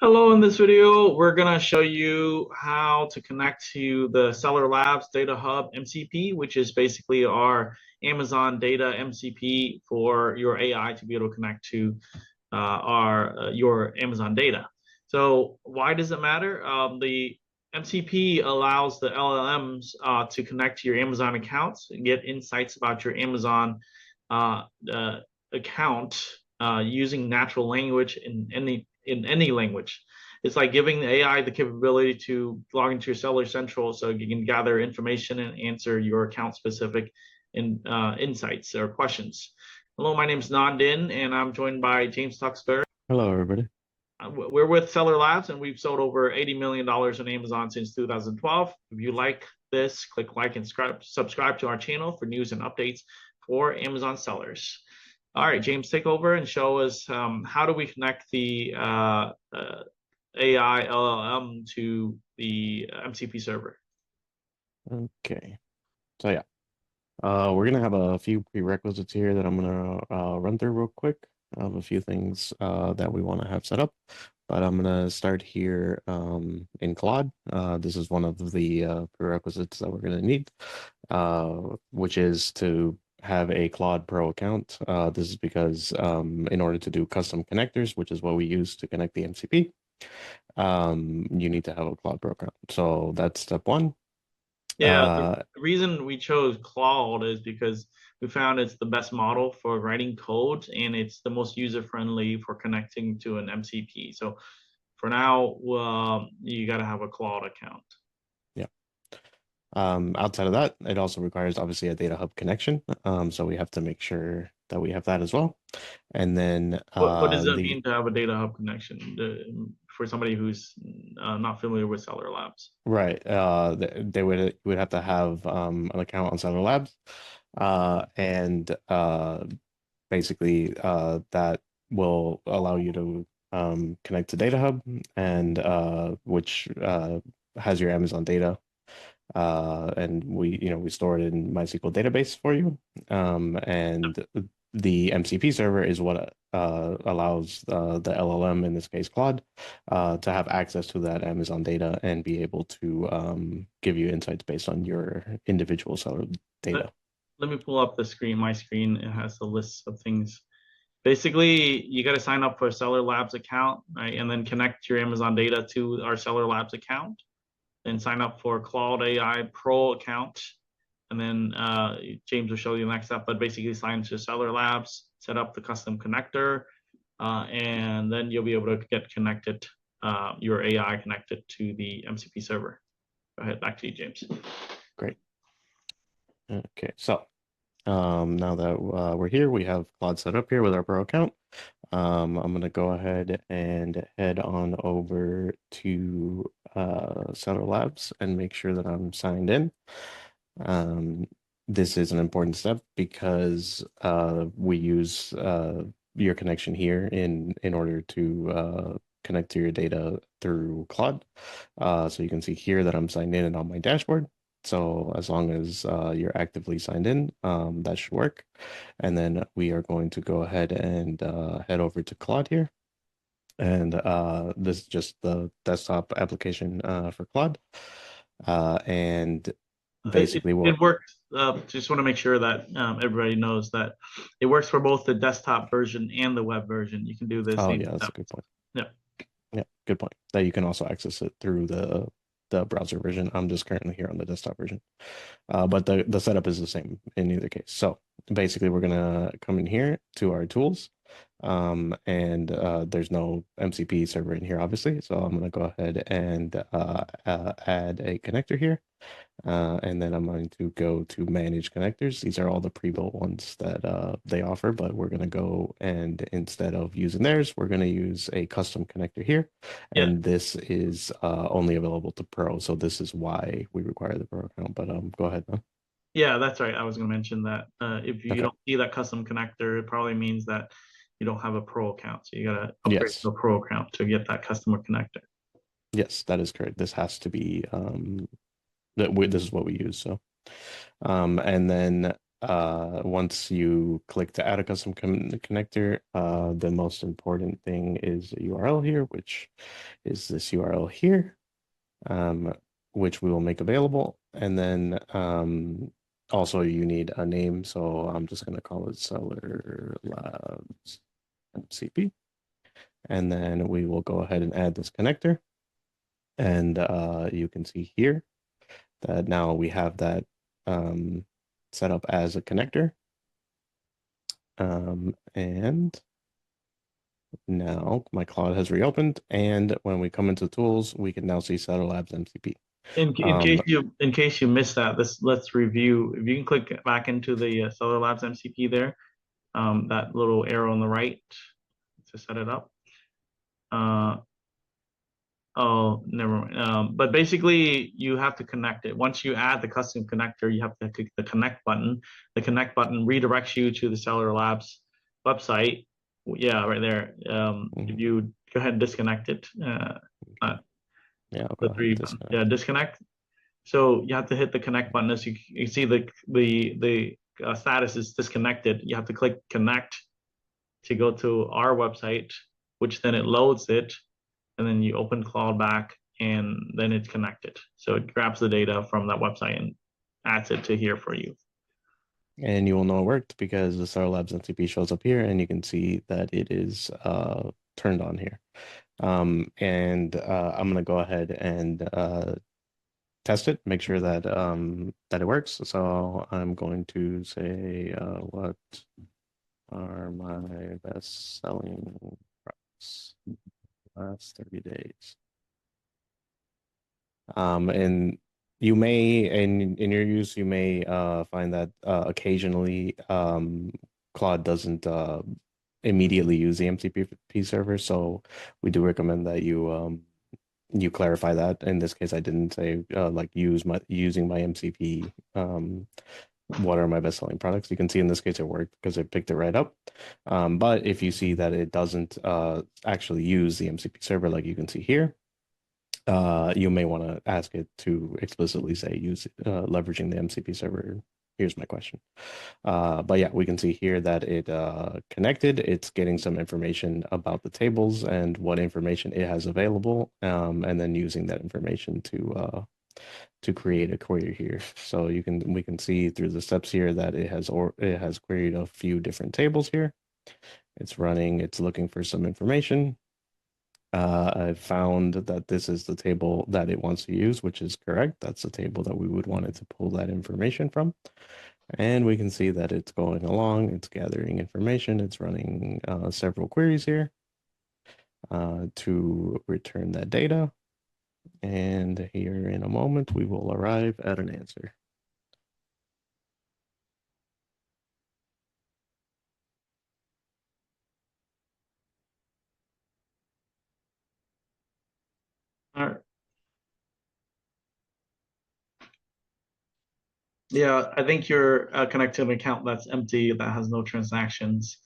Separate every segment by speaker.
Speaker 1: Hello, in this video, we're going to show you how to connect to the Seller Labs Data Hub MCP, which is basically our Amazon data MCP for your AI to be able to connect to your Amazon data. So why does it matter? The MCP allows the LLMs to connect to your Amazon accounts and get insights about your Amazon uh, account using natural language in any language. It's like giving the AI the capability to log into your Seller Central so you can gather information and answer your account specific insights or questions. Hello, my name is Nandin, and I'm joined by James Tuxbury.
Speaker 2: Hello, everybody.
Speaker 1: We're with Seller Labs, and we've sold over $80 million on Amazon since 2012. If you like this, click like and subscribe to our channel for news and updates for Amazon sellers. All right, James, take over and show us how do we connect the AI LLM to the MCP server.
Speaker 2: Okay. So yeah, we're gonna have a few prerequisites here that I'm gonna run through real quick of a few things that we want to have set up. But I'm gonna start here in Claude. This is one of the prerequisites that we're gonna need, which is to have a Claude Pro account. This is because in order to do custom connectors, which is what we use to connect the MCP, you need to have a Claude Pro account. So that's step one.
Speaker 1: Yeah, the reason we chose Claude is because we found it's the best model for writing code and it's the most user-friendly for connecting to an MCP. So for now, you got to have a Claude account.
Speaker 2: Yeah. Outside of that, it also requires obviously a data hub connection. So we have to make sure that we have that as well. And then
Speaker 1: What does that mean to have a data hub connection for somebody who's not familiar with Seller Labs?
Speaker 2: right, they would have to have an account on Seller Labs, and basically that will allow you to connect to Data Hub and which has your Amazon data. And we store it in MySQL database for you. And the MCP server is what allows the LLM, in this case Claude, to have access to that Amazon data and be able to give you insights based on your individual seller
Speaker 1: Let,
Speaker 2: data.
Speaker 1: let me pull up the screen. My screen, it has the list of things. Basically, you got to sign up for a Seller Labs account, right? And then connect your Amazon data to our Seller Labs account. Then sign up for Claude AI Pro account. And then James will show you the next step, but basically sign to Seller Labs, set up the custom connector, and then you'll be able to get connected, your AI connected to the MCP server. Go ahead, back to you, James.
Speaker 2: Great. Okay, so now that we're here, we have Claude set up here with our Pro account. I'm going to go ahead and head on over to Seller Labs and make sure that I'm signed in. This is an important step because we use your connection here in order to connect to your data through Claude. So you can see here that I'm signed in and on my dashboard. So as long as you're actively signed in, that should work. And then we are going to go ahead and head over to Claude here. And this is just the desktop application for Claude. And basically
Speaker 1: it works. Just want to make sure that everybody knows that it works for both the desktop version and the web version. You can do the
Speaker 2: oh
Speaker 1: same
Speaker 2: yeah, that's
Speaker 1: step.
Speaker 2: a good point.
Speaker 1: Yeah.
Speaker 2: Yeah, good point. That you can also access it through the browser version. I'm just currently here on the desktop version. But the setup is the same in either case. So basically we're gonna come in here to our tools. And there's no MCP server in here, obviously. So I'm gonna go ahead and add a connector here. And then I'm going to go to manage connectors. These are all the pre-built ones that they offer, but we're going to go and instead of using theirs, we're going to use a custom connector here.
Speaker 1: Yeah.
Speaker 2: And this is only available to Pro. So this is why we require the Pro account. But go ahead, man.
Speaker 1: Yeah, that's right. I was going to mention that if you
Speaker 2: Okay.
Speaker 1: don't see that custom connector, it probably means that you don't have a pro account. So you got to upgrade to
Speaker 2: Yes.
Speaker 1: a pro account to get that customer connector.
Speaker 2: Yes, that is correct. This has to be this is what we use. So and then once you click to add a custom connector, the most important thing is a URL here, which is this URL here, which we will make available. And then also you need a name. So I'm just going to call it Seller Labs MCP. And then we will go ahead and add this connector. And you can see here that now we have that set up as a connector. And now my Claude has reopened, and when we come into tools, we can now see Seller Labs MCP.
Speaker 1: In case you missed that, let's review. If you can click back into the Seller Labs MCP there, that little arrow on the right to set it up. Oh, never mind. But basically, you have to connect it. Once you add the custom connector, you have to click the connect button. The connect button redirects you to the Seller Labs website. Yeah, right there. If you go ahead and disconnect it,
Speaker 2: yeah, I'll go ahead and disconnect.
Speaker 1: Yeah, disconnect. So you have to hit the connect button. As you see, the status is disconnected. You have to click connect to go to our website, which then it loads it, and then you open Claude back, and then it's connected. So it grabs the data from that website and adds it to here for you.
Speaker 2: And you will know it worked because the Seller Labs MCP shows up here, and you can see that it is turned on here. I'm going to go ahead and test it, make sure that that it works. So I'm going to say what are my best selling products last 30 days. And you may, in your use, you may find that occasionally Claude doesn't immediately use the MCP server. So we do recommend that you clarify that. In this case, I didn't say like using my MCP. What are my best-selling products? You can see in this case it worked because it picked it right up. But if you see that it doesn't actually use the MCP server, like you can see here, you may want to ask it to explicitly say use leveraging the MCP server. Here's my question. But yeah, we can see here that it connected. It's getting some information about the tables and what information it has available, and then using that information to create a query here. So we can see through the steps here that it has queried a few different tables here. It's running. It's looking for some information. I've found that this is the table that it wants to use, which is correct. That's the table that we would want it to pull that information from. And we can see that it's going along, it's gathering information, it's running several queries here to return that data. And here in a moment, we will arrive at an answer.
Speaker 1: All right. Yeah, I think you're connected to an account that's empty, that has no transactions.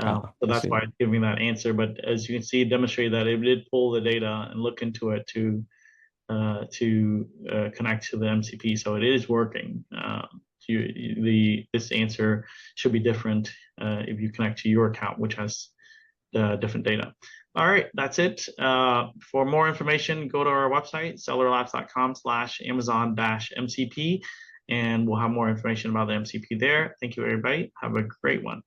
Speaker 1: So that's why it's giving that answer. But as you can see, demonstrate that it did pull the data and look into it to connect to the MCP. So it is working. This answer should be different if you connect to your account, which has different data. All right, that's it. For more information, go to our website, sellerlabs.com/Amazon-MCP, and we'll have more information about the MCP there. Thank you, everybody. Have a great one.